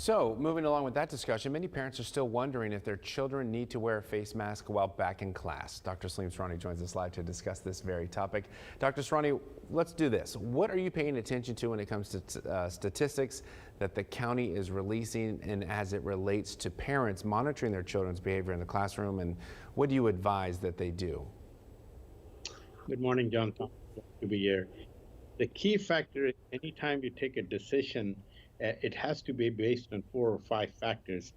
So, moving along with that discussion, many parents are still wondering if their children need to wear a face mask while back in class. Dr. Surani joins us live to discuss this very topic. Dr. Surani, let's do this. What are you paying attention to when it comes to statistics that the county is releasing and as it relates to parents monitoring their children's behavior in the classroom, and what do you advise that they do? Good morning, John. Glad to be here. The key factor is anytime you take a decision, it has to be based on 4 or 5 factors.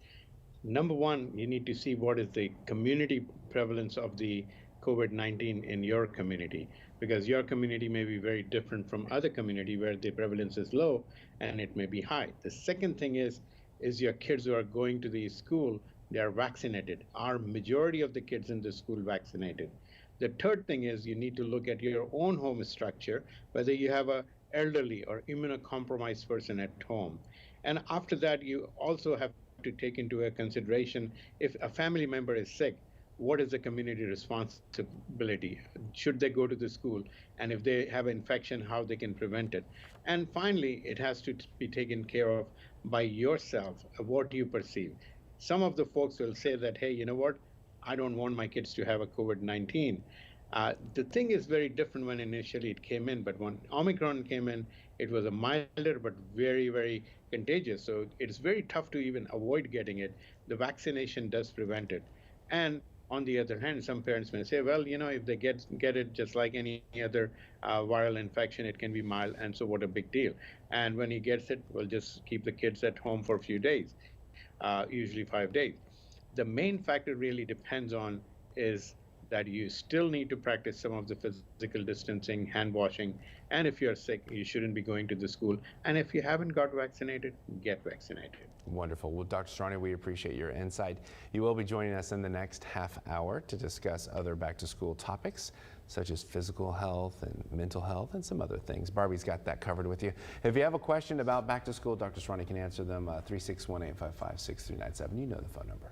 Number one, you need to see what is the community prevalence of the COVID-19 in your community, because your community may be very different from other community where the prevalence is low and it may be high. The second thing is your kids who are going to the school, they are vaccinated. Are majority of the kids in the school vaccinated? The third thing is you need to look at your own home structure, whether you have a elderly or immunocompromised person at home. And after that, you also have to take into a consideration if a family member is sick, what is the community responsibility? Should they go to the school? And if they have an infection, how they can prevent it? And finally, it has to be taken care of by yourself, what you perceive. Some of the folks will say that, hey, you know what? I don't want my kids to have a COVID-19. The thing is very different when initially it came in, but when Omicron came in, it was a milder but very, very contagious. So it's very tough to even avoid getting it. The vaccination does prevent it. And on the other hand, some parents may say, well, you know, if they get it just like any other viral infection, it can be mild, and so what a big deal. And when he gets it, we'll just keep the kids at home for a few days, usually 5 days. The main factor really depends on is that you still need to practice some of the physical distancing, hand washing, and if you're sick, you shouldn't be going to the school. And if you haven't got vaccinated, get vaccinated. Wonderful. Well, Dr. Surani, we appreciate your insight. You will be joining us in the next half hour to discuss other back-to-school topics, such as physical health and mental health and some other things. Barbie's got that covered with you. If you have a question about back-to-school, Dr. Surani can answer them, 361-855-6397. You know the phone number.